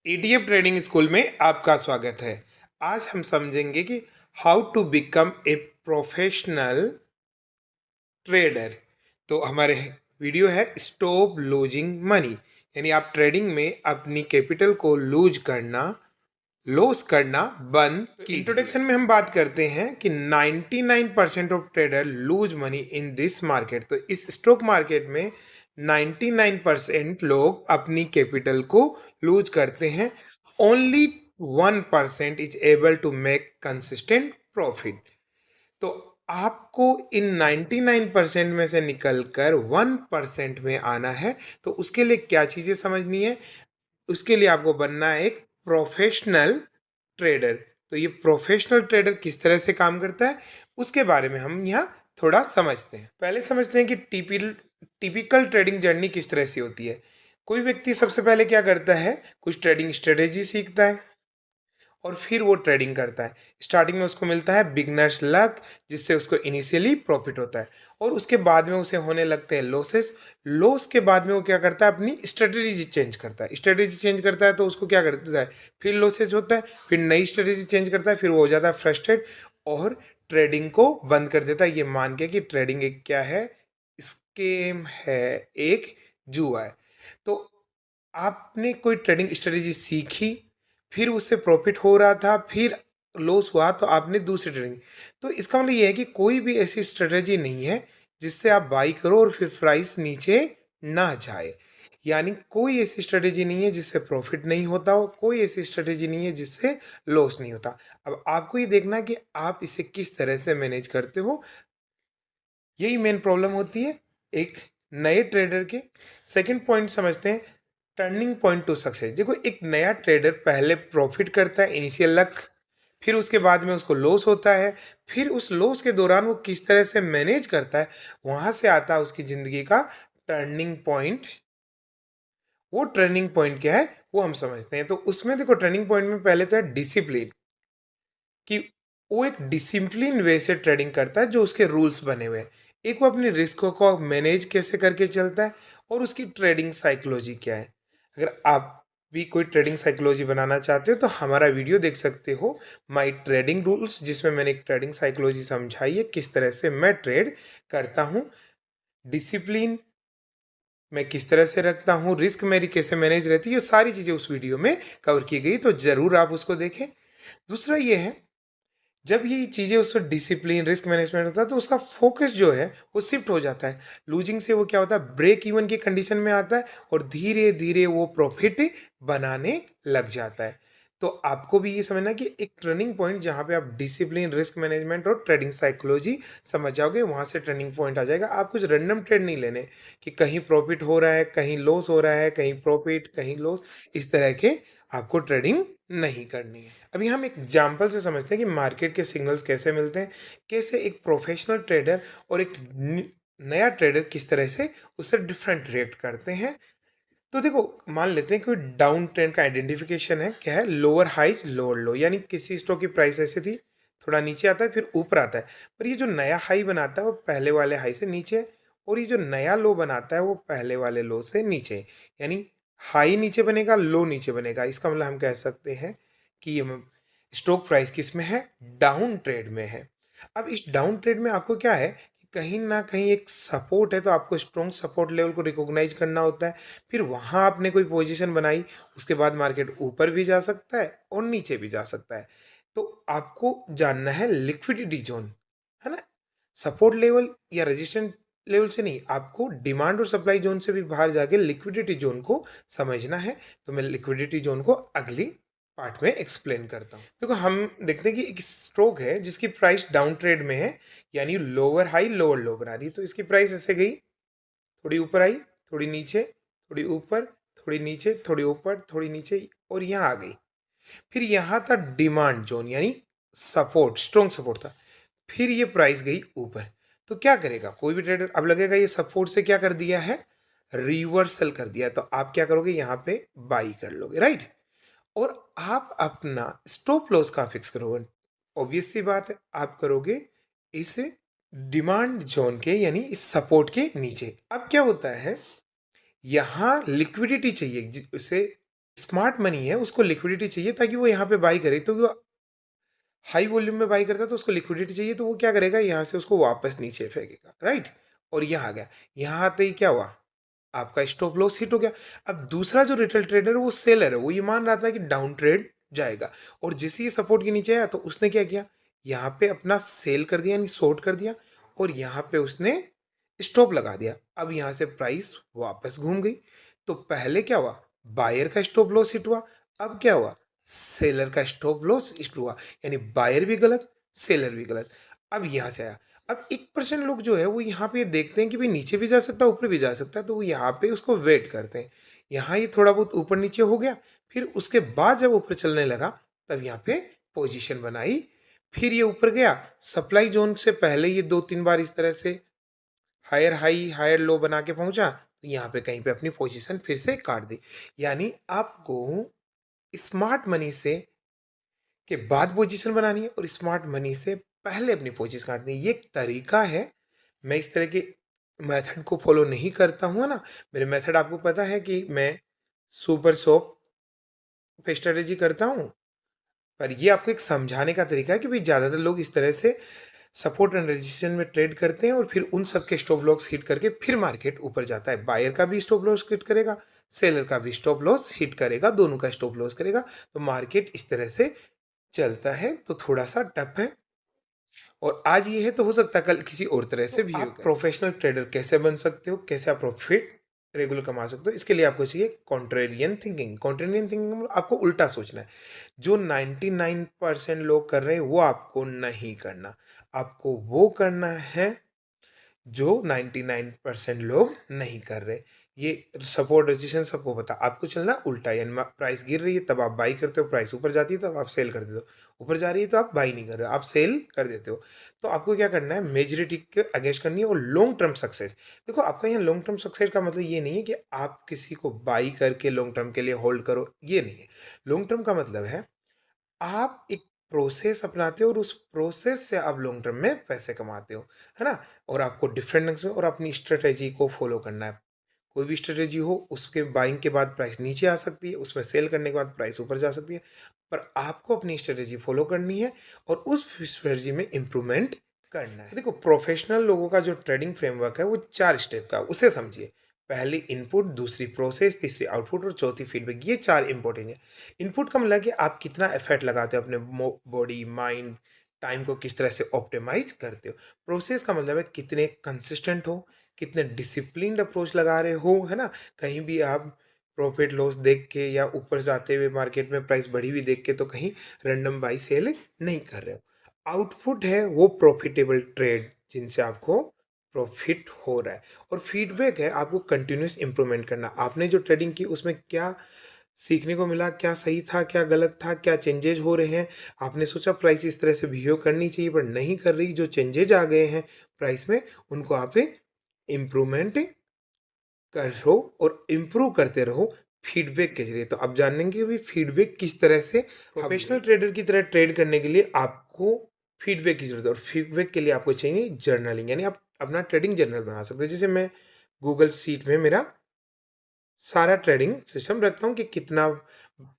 ETF trading school में आपका स्वागत है। आज हम समझेंगे कि how to become a professional trader. तो हमारे वीडियो है स्टॉप लूजिंग मनी, यानी आप ट्रेडिंग में अपनी कैपिटल को लॉस करना बंद कीजिए। इंट्रोडक्शन में हम बात करते हैं कि 99% of trader lose money in this market. तो इस स्टॉक मार्केट में 99% लोग अपनी कैपिटल को लूज करते हैं। Only 1% is able to make consistent profit. तो आपको इन 99% में से निकलकर 1% में आना है। तो उसके लिए क्या चीज़ें समझनी है? उसके लिए आपको बनना है एक प्रोफेशनल ट्रेडर। तो ये प्रोफेशनल ट्रेडर किस तरह से काम करता है उसके बारे में हम यहाँ थोड़ा समझते हैं। पहले समझते हैं कि टिपिकल ट्रेडिंग जर्नी किस तरह से होती है। कोई व्यक्ति सबसे पहले क्या करता है, कुछ ट्रेडिंग स्ट्रेटेजी सीखता है और फिर वो ट्रेडिंग करता है। स्टार्टिंग में उसको मिलता है बिगनर्स लक, जिससे उसको इनिशियली प्रॉफिट होता है और उसके बाद में उसे होने लगते हैं लॉसेस। लॉस के बाद में वो क्या करता है, अपनी स्ट्रेटेजी चेंज करता है। स्ट्रेटेजी चेंज करता है तो उसको क्या करता है, फिर लॉसेज होता है, फिर नई स्ट्रेटेजी चेंज करता है, फिर वो हो जाता है फ्रस्ट्रेट और ट्रेडिंग को बंद कर देता है, ये मान के कि ट्रेडिंग एक क्या है, स्केम है, एक जुआ है। तो आपने कोई ट्रेडिंग स्ट्रेटेजी सीखी, फिर उससे प्रॉफिट हो रहा था, फिर लॉस हुआ तो आपने दूसरी ट्रेडिंग। तो इसका मतलब ये है कि कोई भी ऐसी स्ट्रेटेजी नहीं है जिससे आप बाई करो और फिर प्राइस नीचे ना जाए। यानी कोई ऐसी स्ट्रेटेजी नहीं है जिससे प्रॉफिट नहीं होता हो, कोई ऐसी स्ट्रेटेजी नहीं है जिससे लॉस नहीं होता। अब आपको ये देखना है कि आप इसे किस तरह से मैनेज करते हो। यही मेन प्रॉब्लम होती है एक नए ट्रेडर के। सेकंड पॉइंट समझते हैं, टर्निंग पॉइंट टू सक्सेस। देखो, एक नया ट्रेडर पहले प्रॉफिट करता है, इनिशियल लक, फिर उसके बाद में उसको लॉस होता है, फिर उस लॉस के दौरान वो किस तरह से मैनेज करता है, वहां से आता है उसकी ज़िंदगी का टर्निंग पॉइंट। वो टर्निंग पॉइंट क्या है वो हम समझते हैं। तो उसमें देखो, टर्निंग पॉइंट में पहले तो है डिसिप्लिन, कि वो एक डिसिप्लिन वे से ट्रेडिंग करता है जो उसके रूल्स बने हुए हैं। एक वो अपने रिस्क को मैनेज कैसे करके चलता है और उसकी ट्रेडिंग साइकोलॉजी क्या है। अगर आप भी कोई ट्रेडिंग साइकोलॉजी बनाना चाहते हो तो हमारा वीडियो देख सकते हो, माय ट्रेडिंग रूल्स, जिसमें मैंने एक ट्रेडिंग साइकोलॉजी समझाई है, किस तरह से मैं ट्रेड करता हूँ, डिसिप्लिन मैं किस तरह से रखता हूँ, रिस्क मेरी कैसे मैनेज रहती है, ये सारी चीज़ें उस वीडियो में कवर की गई, तो ज़रूर आप उसको देखें। दूसरा ये है, जब ये चीज़ें उस वक्त डिसिप्लिन रिस्क मैनेजमेंट होता है तो उसका फोकस जो है वो शिफ्ट हो जाता है। लूजिंग से वो क्या होता है, ब्रेक इवन की कंडीशन में आता है और धीरे धीरे वो प्रॉफिट बनाने लग जाता है। तो आपको भी ये समझना कि एक टर्निंग पॉइंट जहाँ पे आप डिसिप्लिन रिस्क मैनेजमेंट और ट्रेडिंग साइकोलॉजी समझ जाओगे, वहाँ से टर्निंग पॉइंट आ जाएगा। आप कुछ रैंडम ट्रेड नहीं लेने कि कहीं प्रॉफिट हो रहा है, कहीं लॉस हो रहा है, कहीं प्रॉफिट कहीं लॉस, इस तरह के आपको ट्रेडिंग नहीं करनी है। अभी हम एक एग्जाम्पल से समझते हैं कि मार्केट के सिग्नल्स कैसे मिलते हैं, कैसे एक प्रोफेशनल ट्रेडर और एक नया ट्रेडर किस तरह से उससे डिफरेंट रिएक्ट करते हैं। तो देखो, मान लेते हैं कोई डाउन ट्रेंड का आइडेंटिफिकेशन है, क्या है, लोअर हाइज लोअर लो, यानी किसी स्टॉक की प्राइस ऐसे थी, थोड़ा नीचे आता है फिर ऊपर आता है, पर ये जो नया हाई बनाता है वो पहले वाले हाई से नीचे है, और ये जो नया लो बनाता है वो पहले वाले लो से नीचे है। यानी हाई नीचे बनेगा, लो नीचे बनेगा। इसका मतलब हम कह सकते हैं कि ये स्टॉक प्राइस किस में है, डाउन ट्रेड में है। अब इस डाउन ट्रेड में आपको क्या है कि कहीं ना कहीं एक सपोर्ट है, तो आपको स्ट्रॉन्ग सपोर्ट लेवल को रिकॉग्नाइज करना होता है। फिर वहाँ आपने कोई पोजीशन बनाई, उसके बाद मार्केट ऊपर भी जा सकता है और नीचे भी जा सकता है। तो आपको जानना है लिक्विडिटी जोन, है ना, सपोर्ट लेवल या रेजिस्टेंट लेवल से नहीं, आपको डिमांड और सप्लाई जोन से भी बाहर जाके लिक्विडिटी जोन को समझना है। तो मैं लिक्विडिटी जोन को अगली पार्ट में एक्सप्लेन करता हूँ। देखो, हम देखते हैं कि एक स्ट्रोक है जिसकी प्राइस डाउन ट्रेड में है, यानी लोअर हाई लोअर लो बना रही है। तो इसकी प्राइस ऐसे गई, थोड़ी ऊपर आई, थोड़ी नीचे, थोड़ी ऊपर, थोड़ी नीचे, थोड़ी ऊपर, थोड़ी नीचे, और यहाँ आ गई। फिर यहाँ था डिमांड जोन, यानी सपोर्ट, स्ट्रॉन्ग सपोर्ट था। फिर ये प्राइस गई ऊपर। तो क्या करेगा कोई भी ट्रेडर, अब लगेगा ये सपोर्ट से क्या कर दिया है, रिवर्सल कर दिया, तो आप क्या करोगे, यहाँ पे बाई कर लोगे, राइट। और आप अपना स्टॉप लॉस कहाँ फिक्स करोगे, ऑब्वियस सी बात है, आप करोगे इस डिमांड जोन के, यानी इस सपोर्ट के नीचे। अब क्या होता है, यहाँ लिक्विडिटी चाहिए, उसे स्मार्ट मनी है उसको लिक्विडिटी चाहिए ताकि वो यहाँ पे बाई करे, तो वो हाई वॉल्यूम में बाई करता है तो उसको लिक्विडिटी चाहिए, तो वो क्या करेगा, यहाँ से उसको वापस नीचे फेंकेगा, राइट। और यहाँ आ गया, यहाँ आते ही क्या हुआ, आपका स्टॉप लॉस हिट हो गया। अब दूसरा जो रिटेल ट्रेडर है वो सेलर है, वो ये मान रहा था कि डाउन ट्रेड जाएगा, और जैसे ही सपोर्ट के नीचे आया तो उसने क्या किया, यहाँ पे अपना सेल कर दिया यानी शॉर्ट कर दिया, और यहाँ पे उसने स्टॉप लगा दिया। अब यहाँ से प्राइस वापस घूम गई। तो पहले क्या हुआ, बायर का स्टॉप लॉस हिट हुआ। अब क्या हुआ, सेलर का स्टॉप लॉस हिट हुआ, यानी बायर भी गलत, सेलर भी गलत। अब यहाँ से आया, अब 1% लोग जो है वो यहाँ पे देखते हैं कि भाई नीचे भी जा सकता है ऊपर भी जा सकता है, तो वो यहाँ पे उसको वेट करते हैं। यहाँ ये थोड़ा बहुत ऊपर नीचे हो गया, फिर उसके बाद जब ऊपर चलने लगा तब यहाँ पे पोजीशन बनाई, फिर ये ऊपर गया, सप्लाई जोन से पहले ये 2-3 बार इस तरह से हायर हाई हायर लो बना के पहुंचा, तो यहाँ पे कहीं पे अपनी पोजीशन फिर से काट दी। यानी आपको स्मार्ट मनी से के बाद पोजीशन बनानी है और स्मार्ट मनी से पहले अपनी पोजीशन काटनी है। ये एक तरीका है, मैं इस तरह के मेथड को फॉलो नहीं करता हूँ, है ना। मेरे मेथड आपको पता है कि मैं सुपर शॉप पे स्ट्रेटेजी करता हूँ, पर ये आपको एक समझाने का तरीका है कि भाई ज़्यादातर लोग इस तरह से सपोर्ट एंड रेजिस्टेंस में ट्रेड करते हैं और फिर उन सब के स्टॉप लॉस हिट करके फिर मार्केट ऊपर जाता है। बायर का भी स्टॉप लॉस हिट करेगा, सेलर का भी स्टॉप लॉस हिट करेगा, दोनों का स्टॉप लॉस करेगा, तो मार्केट इस तरह से चलता है। तो थोड़ा सा टफ है, और आज ये है तो हो सकता है कल किसी और तरह से भी आप प्रोफेशनल ट्रेडर कैसे बन सकते हो, कैसे आप प्रॉफिट रेगुलर कमा सकते हो, इसके लिए आपको चाहिए कॉन्ट्रेरियन थिंकिंग। कॉन्ट्रेरियन थिंकिंग मतलब आपको उल्टा सोचना है। जो 99% लोग कर रहे हैं वो आपको नहीं करना, आपको वो करना है जो 99% लोग नहीं कर रहे। ये सपोर्ट रेजिस्टेंस सबको पता, आपको चलना उल्टा, यानी प्राइस गिर रही है तब आप बाई करते हो, प्राइस ऊपर जाती है तब आप सेल कर देते हो, ऊपर जा रही है तो आप बाई नहीं कर रहे हो, आप सेल कर देते हो। तो आपको क्या करना है, मेजॉरिटी के अगेंस्ट करनी है और लॉन्ग टर्म सक्सेस। देखो आपका यहाँ लॉन्ग टर्म सक्सेस का मतलब ये नहीं है कि आप किसी को बाई करके लॉन्ग टर्म के लिए होल्ड करो, ये नहीं है। लॉन्ग टर्म का मतलब है आप एक प्रोसेस अपनाते हो और उस प्रोसेस से आप लॉन्ग टर्म में पैसे कमाते हो, है ना। और आपको डिफरेंट ढंग से और अपनी स्ट्रेटेजी को फॉलो करना है। कोई भी स्ट्रेटेजी हो, उसके बाइंग के बाद प्राइस नीचे आ सकती है, उसमें सेल करने के बाद प्राइस ऊपर जा सकती है, पर आपको अपनी स्ट्रेटेजी फॉलो करनी है और उस स्ट्रेटेजी में इंप्रूवमेंट करना है। देखो प्रोफेशनल लोगों का जो ट्रेडिंग फ्रेमवर्क है वो 4 स्टेप का, उसे समझिए। पहली इनपुट, दूसरी प्रोसेस, तीसरी आउटपुट और चौथी फीडबैक, ये 4 इंपॉर्टेंट है। इनपुट का मतलब कि आप कितना एफर्ट लगाते हो अपने बॉडी माइंड टाइम को किस तरह से ऑप्टिमाइज करते हो। प्रोसेस का मतलब है कितने कंसिस्टेंट हो, कितने डिसिप्लिन्ड अप्रोच लगा रहे हो, है ना। कहीं भी आप प्रॉफिट लॉस देख के या ऊपर जाते हुए मार्केट में प्राइस बढ़ी हुई देख के तो कहीं रैंडम बाई सेल नहीं कर रहे हो। आउटपुट है वो प्रॉफिटेबल ट्रेड जिनसे आपको प्रॉफिट हो रहा है, और फीडबैक है आपको कंटिन्यूस इंप्रूवमेंट करना। आपने जो ट्रेडिंग की उसमें क्या सीखने को मिला, क्या सही था क्या गलत था, क्या चेंजेज हो रहे हैं। आपने सोचा प्राइस इस तरह से बिहेव करनी चाहिए पर नहीं कर रही, जो चेंजेज आ गए हैं प्राइस में उनको आप इम्प्रूवमेंट करो और इम्प्रूव करते रहो फीडबैक के जरिए। तो आप जानेंगे कि फीडबैक किस तरह से, प्रोफेशनल ट्रेडर की तरह ट्रेड करने के लिए आपको फीडबैक की जरूरत है, और फीडबैक के लिए आपको चाहिए जर्नलिंग, यानी आप अपना ट्रेडिंग जर्नल बना सकते हो। जैसे मैं गूगल शीट में मेरा सारा ट्रेडिंग सिस्टम रखता हूँ कि कितना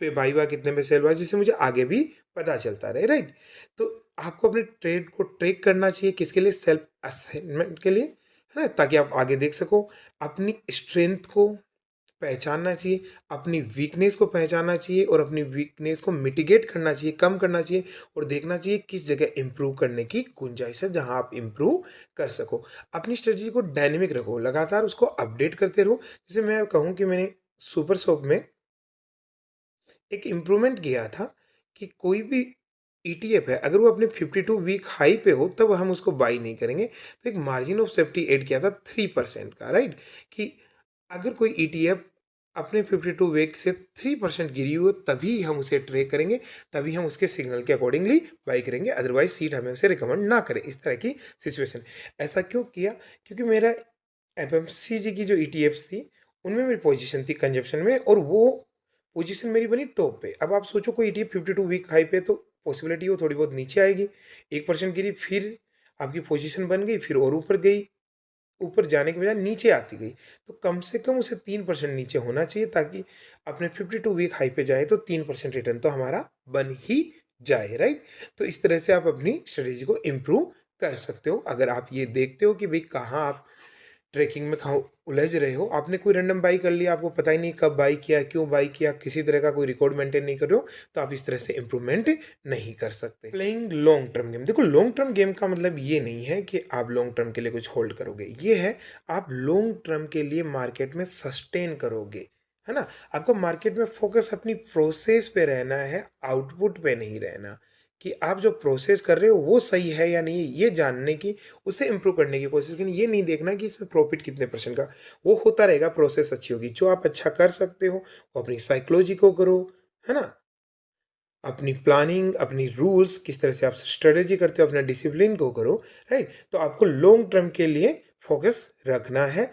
पे बाई हुआ, कितने पे सेल हुआ, जिससे मुझे आगे भी पता चलता रहे, राइट। तो आपको अपने ट्रेड को ट्रैक करना चाहिए, किसके लिए, सेल्फ असेसमेंट के लिए, है ना, ताकि आप आगे देख सको। अपनी स्ट्रेंथ को पहचानना चाहिए, अपनी वीकनेस को पहचानना चाहिए और अपनी वीकनेस को मिटिगेट करना चाहिए, कम करना चाहिए, और देखना चाहिए किस जगह इंप्रूव करने की गुंजाइश है जहां आप इंप्रूव कर सको। अपनी स्ट्रेटजी को डायनेमिक रखो, लगातार उसको अपडेट करते रहो। जैसे मैं कहूँ कि मैंने सुपर शॉप में एक इम्प्रूवमेंट किया था कि कोई भी ईटीएफ है अगर वो अपने 52 वीक हाई पे हो तब हम उसको बाई नहीं करेंगे। तो एक मार्जिन ऑफ सेफ्टी ऐड किया था 3% का, राइट, कि अगर कोई ईटीएफ अपने 52 वीक से 3% गिरी हो तभी हम उसे ट्रेड करेंगे, तभी हम उसके सिग्नल के अकॉर्डिंगली बाई करेंगे, अदरवाइज सीट हमें उसे रिकमेंड ना करे। इस तरह की सिचुएशन। ऐसा क्यों किया, क्योंकि मेरा एफएमसीजी की जो ईटीएफ्स थी उनमें मेरी पोजीशन थी कंजप्शन में, और वो पोजीशन मेरी बनी टॉप पे। अब आप सोचो कोई ईटीएफ 52 वीक हाई पे, तो पॉसिबिलिटी वो थोड़ी बहुत नीचे आएगी, 1% गिरी फिर आपकी पोजीशन बन गई, फिर और ऊपर गई, ऊपर जाने के बजाय नीचे आती गई, तो कम से कम उसे 3% नीचे होना चाहिए, ताकि अपने 52 वीक हाई पे जाए तो 3% रिटर्न तो हमारा बन ही जाए, राइट? तो इस तरह से आप अपनी स्ट्रेटेजी को इम्प्रूव कर सकते हो। अगर आप ये देखते हो कि भाई कहाँ आप ट्रैकिंग में कहाँ उलझ रहे हो, आपने कोई रैंडम बाई कर लिया, आपको पता ही नहीं कब बाई किया, क्यों बाई किया, किसी तरह का कोई रिकॉर्ड मेंटेन नहीं कर रहे हो, तो आप इस तरह से इंप्रूवमेंट नहीं कर सकते। प्लेइंग लॉन्ग टर्म गेम, देखो लॉन्ग टर्म गेम का मतलब ये नहीं है कि आप लॉन्ग टर्म के लिए कुछ होल्ड करोगे, ये है आप लॉन्ग टर्म के लिए मार्केट में सस्टेन करोगे, है ना? आपको मार्केट में फोकस अपनी प्रोसेस पे रहना है, आउटपुट पे नहीं रहना, कि आप जो प्रोसेस कर रहे हो वो सही है या नहीं, ये जानने की, उसे इम्प्रूव करने की कोशिश करनी। ये नहीं देखना कि इसमें प्रॉफिट कितने परसेंट का, वो होता रहेगा, प्रोसेस अच्छी होगी। जो आप अच्छा कर सकते हो वो अपनी साइकोलॉजी को करो, है ना? अपनी प्लानिंग, अपनी रूल्स, किस तरह से आप स्ट्रेटेजी करते हो, अपना डिसिप्लिन को करो, राइट? तो आपको लॉन्ग टर्म के लिए फोकस रखना है,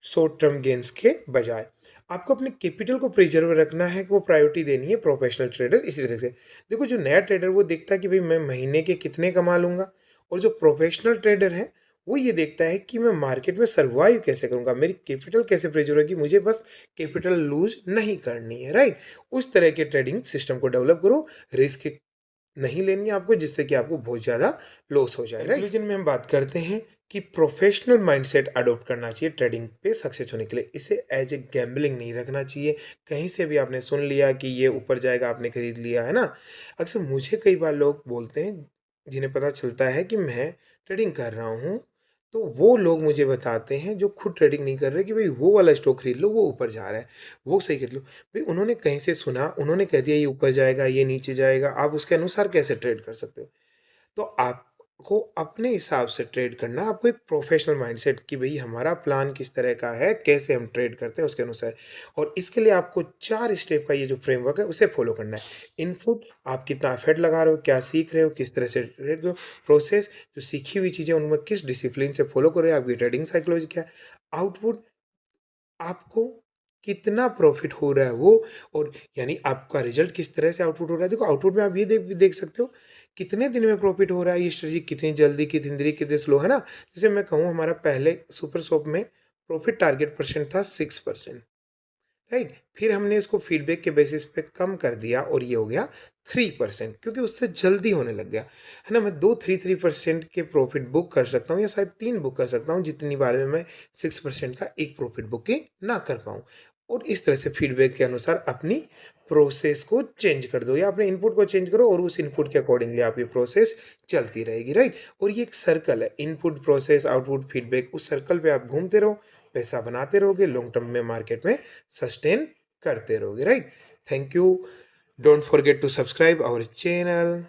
शॉर्ट टर्म गेन्स के बजाय। आपको अपने कैपिटल को प्रिजर्व रखना है, कि वो प्रायोरिटी देनी है प्रोफेशनल ट्रेडर। इसी तरह से देखो, जो नया ट्रेडर वो देखता है कि भाई मैं महीने के कितने कमा लूँगा, और जो प्रोफेशनल ट्रेडर है वो ये देखता है कि मैं मार्केट में सर्वाइव कैसे करूँगा, मेरी कैपिटल कैसे प्रिजर्व होगी, मुझे बस कैपिटल लूज नहीं करनी है, राइट? उस तरह के ट्रेडिंग सिस्टम को डेवलप करो, रिस्क नहीं लेनी है आपको, जिससे कि आपको बहुत ज़्यादा लॉस हो जाए, राइट? कंक्लूजन में हम बात करते हैं कि प्रोफेशनल माइंडसेट अडॉप्ट करना चाहिए ट्रेडिंग पे सक्सेस होने के लिए। इसे एज ए गैम्बलिंग नहीं रखना चाहिए। कहीं से भी आपने सुन लिया कि ये ऊपर जाएगा, आपने खरीद लिया, है ना? अक्सर मुझे कई बार लोग बोलते हैं, जिन्हें पता चलता है कि मैं ट्रेडिंग कर रहा हूँ, तो वो लोग मुझे बताते हैं जो खुद ट्रेडिंग नहीं कर रहे, कि भाई वो वाला स्टॉक खरीद लो, वो ऊपर जा रहा है, वो सही खरीद लो। भाई उन्होंने कहीं से सुना, उन्होंने कह दिया ये ऊपर जाएगा, ये नीचे जाएगा, आप उसके अनुसार कैसे ट्रेड कर सकते हो? तो आपको अपने हिसाब से ट्रेड करना, आपको एक प्रोफेशनल माइंडसेट, कि भई हमारा प्लान किस तरह का है, कैसे हम ट्रेड करते हैं उसके अनुसार, और इसके लिए आपको 4 स्टेप का ये जो फ्रेमवर्क है उसे फॉलो करना है। इनपुट, आप कितना एफर्ट लगा रहे हो, क्या सीख रहे हो, किस तरह से ट्रेड करो, प्रोसेस, जो सीखी हुई चीज़ें उनमें किस डिसिप्लिन से फॉलो कर रहे हो, आपकी ट्रेडिंग साइकोलॉजी क्या है, आउटपुट, आपको कितना प्रॉफ़िट हो रहा है वो, और यानी आपका रिज़ल्ट किस तरह से आउटपुट हो रहा है। देखो आउटपुट में आप ये देख सकते हो, कितने दिन में प्रॉफ़िट हो रहा है, ये स्ट्रेटजी कितनी जल्दी, कितनी देरी, कितने स्लो, है ना? जैसे मैं कहूँ, हमारा पहले सुपर शॉप में प्रॉफ़िट टारगेट परसेंट था 6%, राइट? फिर हमने इसको फीडबैक के बेसिस पे कम कर दिया और ये हो गया 3%, क्योंकि उससे जल्दी होने लग गया, है ना? मैं 2-3% के प्रॉफिट बुक कर सकता हूँ, या शायद 3 बुक कर सकता हूँ, जितनी बार में मैं 6% का एक प्रॉफिट बुकिंग ना कर पाऊँ। और इस तरह से फीडबैक के अनुसार अपनी प्रोसेस को चेंज कर दो, या अपने इनपुट को चेंज करो, और उस इनपुट के अकॉर्डिंगली आपकी प्रोसेस चलती रहेगी, राइट? और ये एक सर्कल है, इनपुट, प्रोसेस, आउटपुट, फीडबैक, उस सर्कल पे आप घूमते रहो, पैसा बनाते रहोगे, लॉन्ग टर्म में मार्केट में सस्टेन करते रहोगे, right? Thank you. Don't forget to subscribe our channel.